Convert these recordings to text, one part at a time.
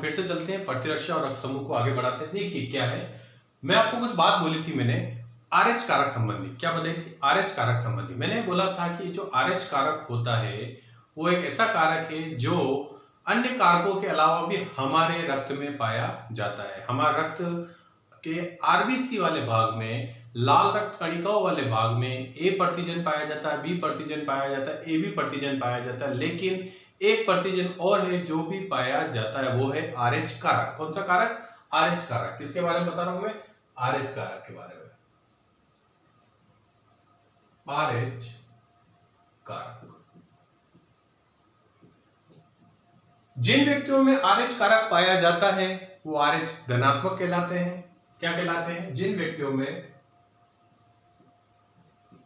फिर से चलते हैं प्रतिरक्षा और रक्त समूह को आगे बढ़ाते हैं। देखिए क्या है, मैं आपको कुछ बात बोली थी मैंने आरएच कारक संबंधी। क्या बताई थी? आरएच कारक संबंधी। मैंने बोला था कि जो आरएच कारक होता है वो एक ऐसा कारक है जो अन्य कारकों के अलावा भी हमारे रक्त में पाया जाता है। हमारे रक्त के आरबीसी वाले भाग में, लाल रक्त कणिकाओं वाले भाग में ए प्रतिजन पाया जाता है, बी प्रतिजन पाया जाता है, ए बी प्रतिजन पाया जाता है, लेकिन एक प्रतिजन और है जो भी पाया जाता है, वो है आरएच कारक। कौन सा कारक? आरएच कारक। किसके बारे में बता रहा हूं मैं? आरएच कारक के बारे में। आरएच कारक। जिन व्यक्तियों में आरएच कारक पाया जाता है वो आरएच धनात्मक कहलाते हैं। क्या कहलाते हैं?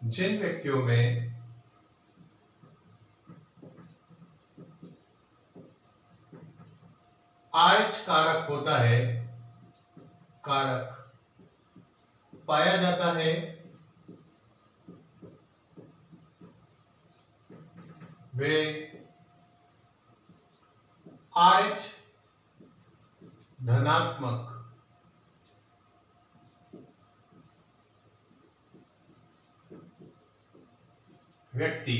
जिन व्यक्तियों में आरएच कारक होता है, कारक पाया जाता है, वे आरएच धनात्मक व्यक्ति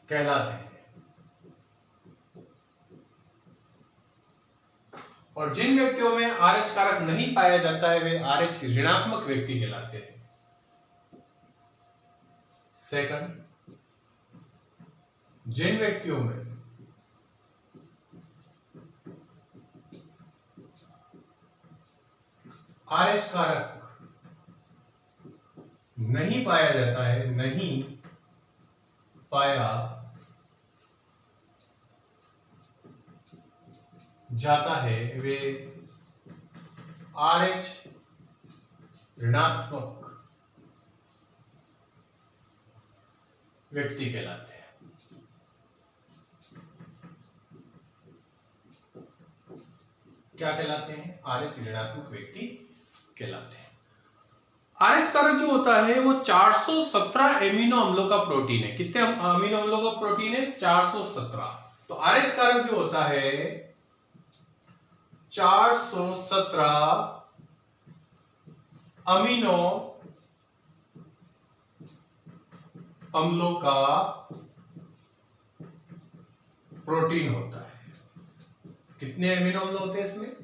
कहलाते हैं। और जिन व्यक्तियों में आरएच कारक नहीं पाया जाता है वे आरएच ऋणात्मक व्यक्ति कहलाते हैं। सेकंड, जिन व्यक्तियों में आरएच कारक नहीं पाया जाता है, नहीं पाया जाता है, वे आरएच ऋणात्मक व्यक्ति कहलाते हैं। क्या कहलाते हैं? आरएच ऋणात्मक व्यक्ति कहलाते हैं। आरएच कारक जो होता है वो 417 एमिनो अम्लों का प्रोटीन है। कितने अमीनो अम्लों का प्रोटीन है? 417। तो आरएच कारक जो होता है 417 अमीनो अम्लों का प्रोटीन होता है। कितने एमिनो अम्ल होते हैं इसमें?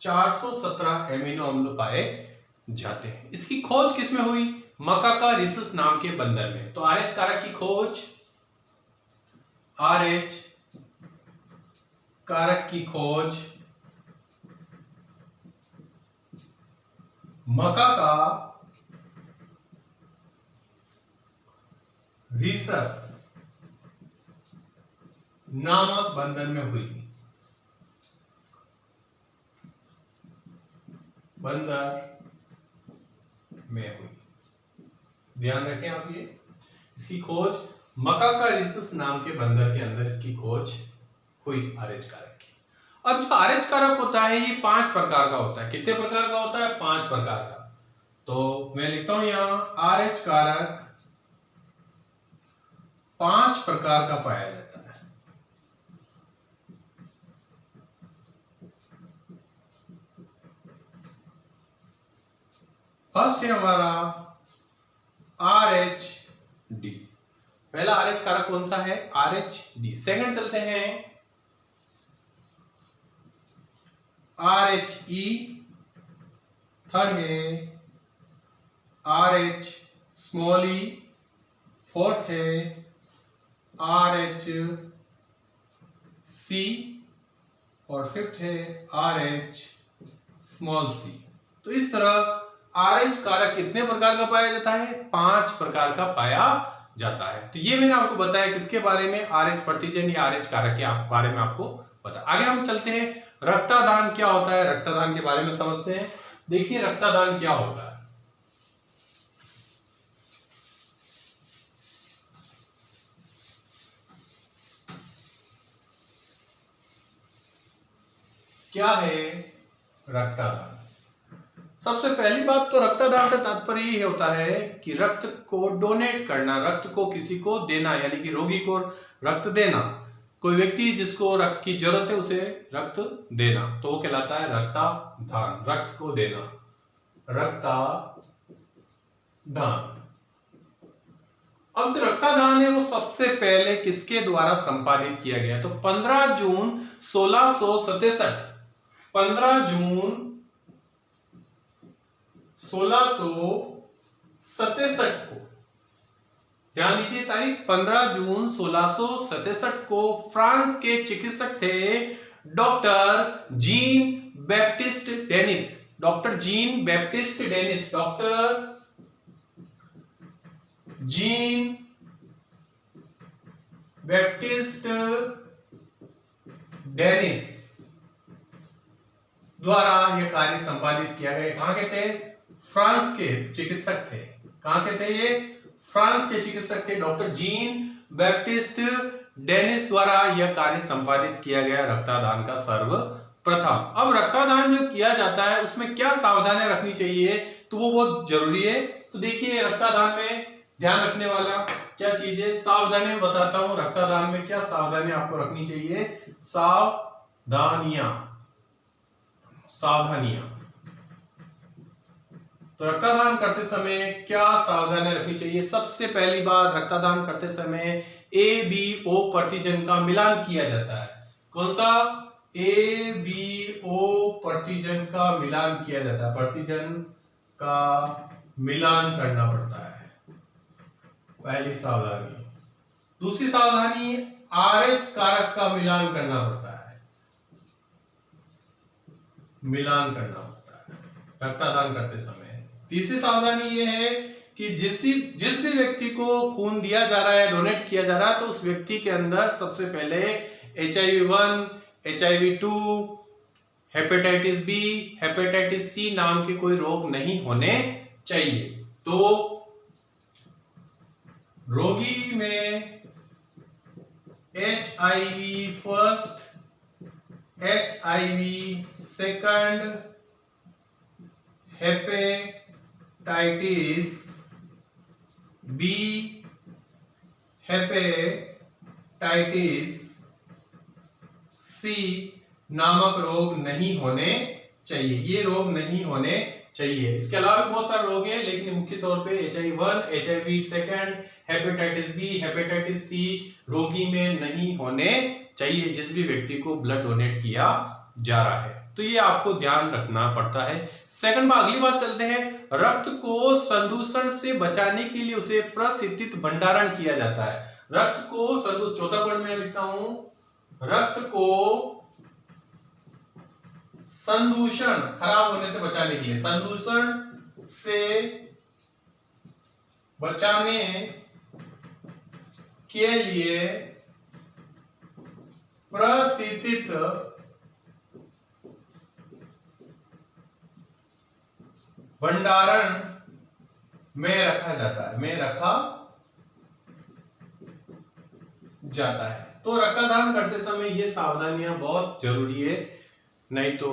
417 एमिनो अम्ल पाए जाते हैं। इसकी खोज किसमें हुई? मकाकारिसस नाम के बंदर में। तो आरएच कारक की खोज, आरएच कारक की खोज मकाकारिसस नामक बंदर में हुई। बंदर में हुई। ध्यान रखें आप ये, इसकी खोज मकाकारिसस नाम के बंदर के अंदर इसकी खोज हुई आरएच कारक की। अब जो आरएच कारक होता है ये 5 प्रकार का होता है। कितने प्रकार का होता है? 5 प्रकार का। तो मैं लिखता हूं यहां आरएच कारक 5 प्रकार का पाया जाता है। फर्स्ट है हमारा आरएच डी। पहला आरएच कारक कौन सा है? RH D. सेकंड चलते हैं आरएच ई। थर्ड है आरएच स्मॉल ई। फोर्थ है आरएच सी और फिफ्थ है आरएच स्मॉल सी। तो इस तरह आरएच कारक कितने प्रकार का पाया जाता है? 5 प्रकार का पाया जाता है। तो ये मैंने आपको बताया किसके बारे में? आरएच प्रतिजन या आरएच कारक के बारे में आपको पता। आगे हम चलते हैं रक्तदान क्या होता है, रक्तदान के बारे में समझते हैं। देखिए रक्तदान क्या होता है। क्या है रक्तदान? सबसे पहली बात तो रक्तदान से तात्पर्य ये होता है कि रक्त को डोनेट करना, रक्त को किसी को देना, यानी कि रोगी को रक्त देना। कोई व्यक्ति जिसको रक्त की जरूरत है उसे रक्त देना, तो वो कहलाता है रक्तदान, रक्त को देना, रक्तदान। अब जो रक्तदान है वो सबसे पहले किसके द्वारा संपादित किया गया? तो 15 जून 1667, 15 जून 1667 को, ध्यान दीजिए तारीख, 15 जून 1667 को फ्रांस के चिकित्सक थे doctor Jean Baptiste Denis, doctor Jean Baptiste Denis, doctor Jean Baptiste Denis द्वारा यह कार्य संपादित किया गया। कहां के थे? फ्रांस के चिकित्सक थे। कहां के थे ये? फ्रांस के चिकित्सक थे, डॉक्टर जीन बैप्टिस्ट डेनिस द्वारा यह कार्य संपादित किया गया रक्तदान का सर्वप्रथम। अब रक्तदान जो किया जाता है उसमें क्या सावधानियां रखनी चाहिए, तो वो बहुत जरूरी है। तो देखिए रक्तदान में ध्यान रखने वाला क्या चीज है, सावधानियां बताता हूं। रक्तदान में क्या सावधानियां आपको रखनी चाहिए? सावधानियां, सावधानियां। तो रक्तदान करते समय क्या सावधानियां रखनी चाहिए? सबसे पहली बात, रक्तदान करते समय ABO प्रतिजन का मिलान किया जाता है। कौन सा? ABO प्रतिजन का मिलान किया जाता है, प्रतिजन का मिलान करना पड़ता है, पहली सावधानी। दूसरी सावधानी, RH कारक का मिलान करना पड़ता है, मिलान करना पड़ता है रक्तदान करते समय। तीसरी सावधानी यह है कि जिस भी व्यक्ति को खून दिया जा रहा है, डोनेट किया जा रहा है, तो उस व्यक्ति के अंदर सबसे पहले HIV-1, HIV-2, hepatitis B, hepatitis C नाम के कोई रोग नहीं होने चाहिए। तो रोगी में HIV first, HIV second, hepatitis B, hepatitis C नामक रोग नहीं होने चाहिए, ये रोग नहीं होने चाहिए। इसके अलावा भी बहुत सारे रोग हैं, लेकिन मुख्य तौर पे HIV-1, HIV second, hepatitis B, hepatitis C रोगी में नहीं होने चाहिए जिस भी व्यक्ति को ब्लड डोनेट किया जा रहा है। तो ये आपको ध्यान रखना पड़ता है। सेकंड बात, अगली बात चलते हैं, रक्त को संदूषण से बचाने के लिए उसे प्रशिक्षित भंडारण किया जाता है। रक्त को संदूषण, चौथा पॉइंट में लिखता हूं, रक्त को संदूषण, खराब होने से बचाने के लिए, संदूषण से बचाने के लिए प्रशिक्षित भंडारण में रखा जाता है, में रखा जाता है। तो रक्तदान करते समय ये सावधानियां बहुत जरूरी है, नहीं तो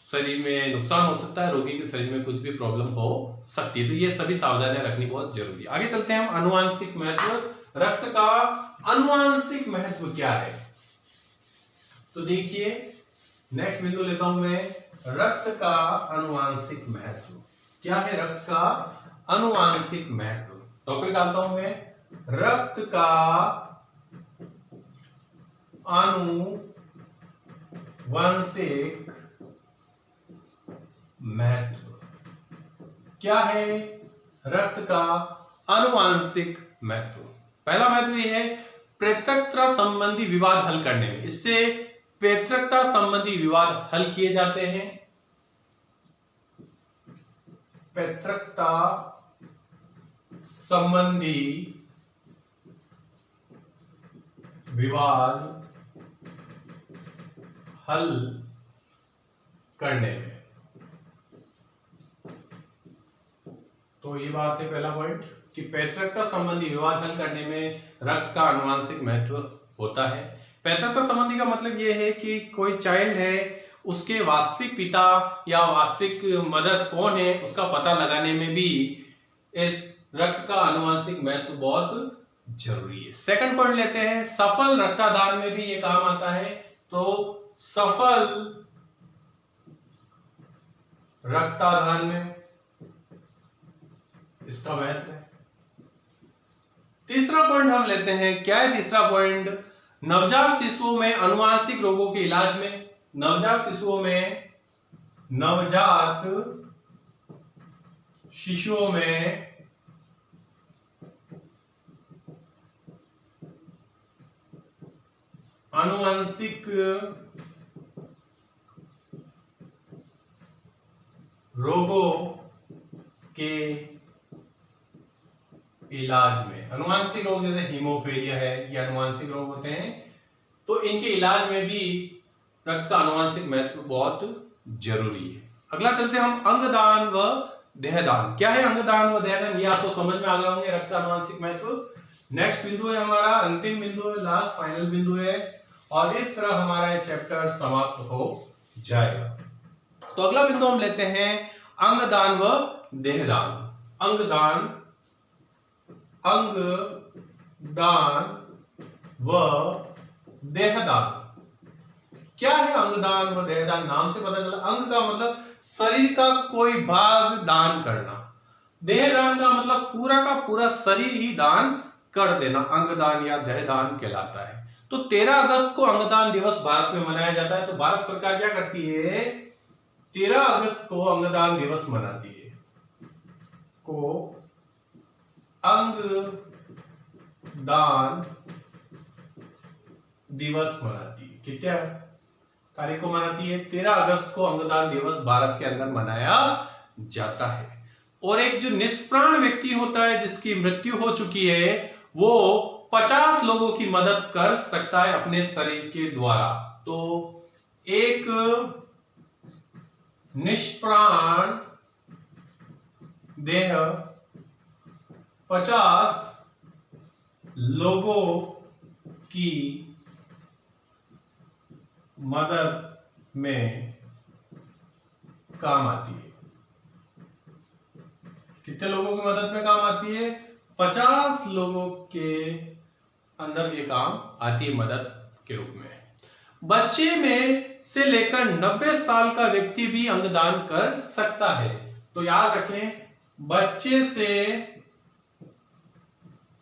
शरीर में नुकसान हो सकता है, रोगी के शरीर में कुछ भी प्रॉब्लम हो सकती है। तो ये सभी सावधानियां रखनी बहुत जरूरी है। आगे चलते हैं हम, आनुवांशिक महत्व। रक्त का आनुवांशिक महत्व क्या है? तो देखिए नेक्स्ट बिंदु लेता हूं मैं, रक्त का आनुवांशिक महत्व क्या है? रक्त का आनुवांशिक महत्व टॉपिक डालता हूं मैं, रक्त का आनुवांशिक महत्व क्या है? रक्त का आनुवांशिक महत्व, पहला महत्व यह है पैतृकता संबंधी विवाद हल करने में, इससे पैतृकता संबंधी विवाद हल किए जाते हैं। पैतृकता संबंधी विवाद हल करने में, तो ये बात है पहला पॉइंट कि पैतृकता संबंधी विवाद हल करने में रक्त का आनुवांशिक महत्व होता है। पैतृकता संबंधी का मतलब यह है कि कोई चाइल्ड है, उसके वास्तविक पिता या वास्तविक मदर कौन है उसका पता लगाने में भी इस रक्त का आनुवांशिक महत्व बहुत जरूरी है। सेकंड पॉइंट लेते हैं, सफल रक्तदान में भी ये काम आता है। तो सफल रक्तदान में इसका महत्व है। तीसरा पॉइंट हम लेते हैं, क्या है तीसरा पॉइंट? नवजात शिशुओं में आनुवांशिक रोगों के इलाज में, नवजात शिशुओं में आनुवंशिक रोगों के इलाज में, आनुवंशिक रोग जैसे हीमोफीलिया है, ये आनुवंशिक रोग होते हैं, तो इनके इलाज में भी रक्त का आनुवंशिक महत्व बहुत जरूरी है। अगला चलते हैं हम, अंगदान व देहदान। क्या है अंगदान व देहदान? ये आपको समझ में आ गए होंगे, रक्त का आनुवंशिक महत्व। नेक्स्ट बिंदु है हमारा, अंतिम बिंदु है, लास्ट फाइनल बिंदु है, और इस तरह हमारा ये चैप्टर समाप्त हो जाएगा। तो अगला बिंदु हम लेते हैं, अंगदान व देहदान। अंगदान व देहदान। क्या है अंगदान व देहदान? नाम से पता चला, अंग का मतलब शरीर का कोई भाग दान करना, देहदान का मतलब पूरा का पूरा शरीर ही दान कर देना, अंगदान या देहदान कहलाता है। तो 13 अगस्त को अंगदान दिवस भारत में मनाया जाता है। तो भारत सरकार क्या करती है? 13 अगस्त को अंगदान दिवस मनाती है, को अंगदान दिवस मनाती है। कितना तारीख को मनाती है? 13 अगस्त को अंगदान दिवस भारत के अंदर मनाया जाता है। और एक जो निष्प्राण व्यक्ति होता है, जिसकी मृत्यु हो चुकी है, वो 50 लोगों की मदद कर सकता है अपने शरीर के द्वारा। तो एक निष्प्राण देह 50 लोगों की मदद में काम आती है। कितने लोगों की मदद में काम आती है? 50 लोगों के अंदर ये काम आती है मदद के रूप में। बच्चे में से लेकर 90 साल का व्यक्ति भी अंगदान कर सकता है। तो याद रखें, बच्चे से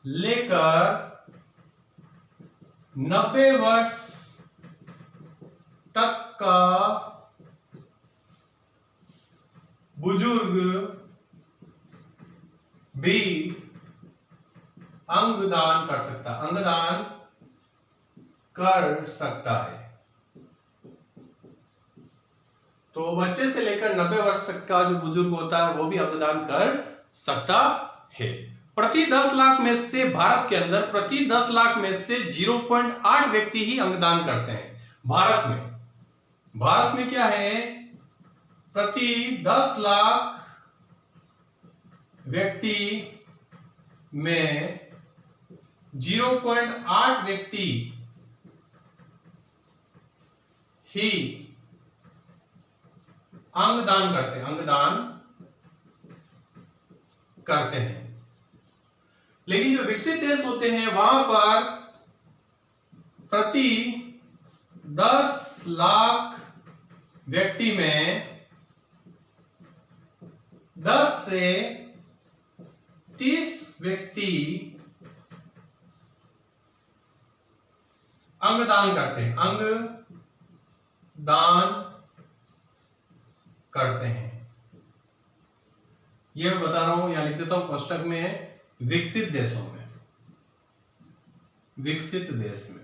लेकर 90 वर्ष तक का बुजुर्ग भी अंगदान कर सकता, अंगदान कर सकता है। तो बच्चे से लेकर 90 वर्ष तक का जो बुजुर्ग होता है वो भी अंगदान कर सकता है। प्रति 10 लाख में से, भारत के अंदर प्रति 10 लाख में से 0.8 व्यक्ति ही अंगदान करते हैं। भारत में क्या है? प्रति 10 लाख व्यक्ति में 0.8 व्यक्ति ही अंगदान करते हैं। लेकिन जो विकसित देश होते हैं वहां पर प्रति 10 लाख व्यक्ति में 10 से 30 व्यक्ति अंगदान करते हैं, अंगदान करते हैं। यह मैं बता रहा हूं, यहां लिख देता हूं कोष्टक में, विकसित देशों में, विकसित देश में।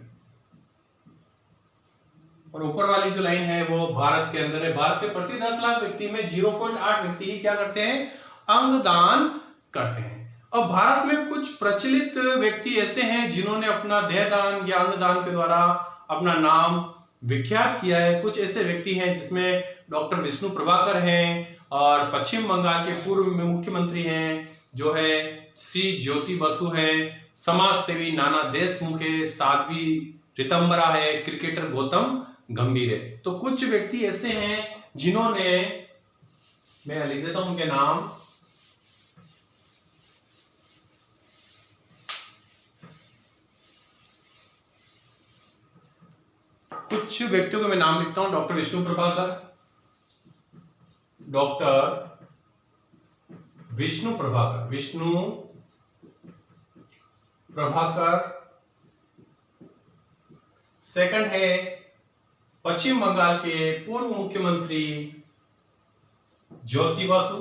और ऊपर वाली जो लाइन है वो भारत के अंदर है। भारत के प्रति 10 लाख व्यक्ति में 0.8 व्यक्ति ही क्या करते हैं? अंगदान करते हैं। अब भारत में कुछ प्रचलित व्यक्ति ऐसे हैं जिन्होंने अपना देहदान या अंगदान के द्वारा अपना नाम विख्यात किया है। कुछ ऐसे व्यक्ति हैं जिसमें डॉक्टर विष्णु प्रभाकर हैं, और पश्चिम बंगाल के पूर्व में मुख्यमंत्री हैं जो है श्री ज्योति बसु है, समाज सेवी नाना देशमुख है, साध्वी रितंबरा है, क्रिकेटर गौतम गंभीर है। तो कुछ व्यक्ति ऐसे हैं जिन्होंने, मैं लिख देता हूं उनके नाम, कुछ व्यक्तियों को मैं नाम लिखता हूं। Doctor Vishnu Prabhakar, doctor Vishnu Prabhakar, Vishnu Prabhakar. Second है पश्चिम बंगाल के पूर्व मुख्यमंत्री ज्योति बसु।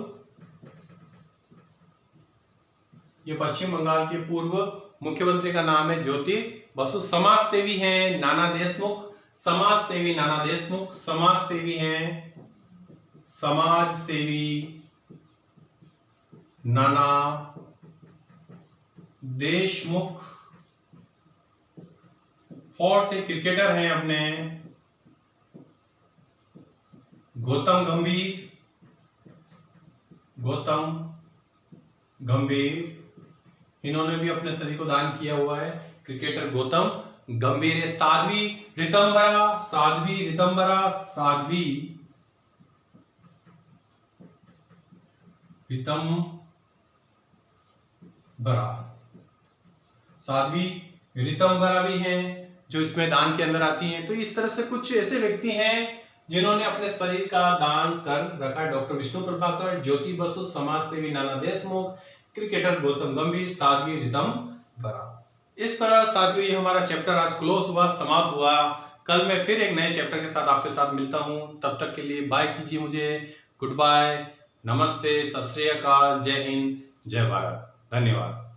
ये पश्चिम बंगाल के पूर्व मुख्यमंत्री का नाम है ज्योति बसु। समाज सेवी हैं नाना देशमुख, समाज सेवी नाना देशमुख, समाज सेवी हैं, समाज सेवी नाना देशमुख। फोर्थ क्रिकेटर हैं अपने गौतम गंभीर, गौतम गंभीर। इन्होंने भी अपने शरीर को दान किया हुआ है, क्रिकेटर गौतम गंभीर है। साध्वी रितंबरा, साध्वी रितंबरा, साध्वी रितंबरा, साध्वी रितंबरा भी हैं जो इसमें दान के अंदर आती हैं। तो इस तरह से कुछ ऐसे व्यक्ति हैं जिन्होंने अपने शरीर का दान कर रखा है। डॉक्टर विष्णु प्रभाकर, ज्योति बसु, समाज सेवी नाना देशमुख, क्रिकेटर गौतम गंभीर, साध्वी रितंबरा। इस तरह साथियों ये हमारा चैप्टर आज क्लोज हुआ, समाप्त हुआ। कल मैं फिर एक नए चैप्टर के साथ आपके साथ मिलता हूं। तब तक के लिए बाय कीजिए मुझे। गुड बाय, नमस्ते, सत श्री अकाल, जय हिंद, जय भारत, धन्यवाद।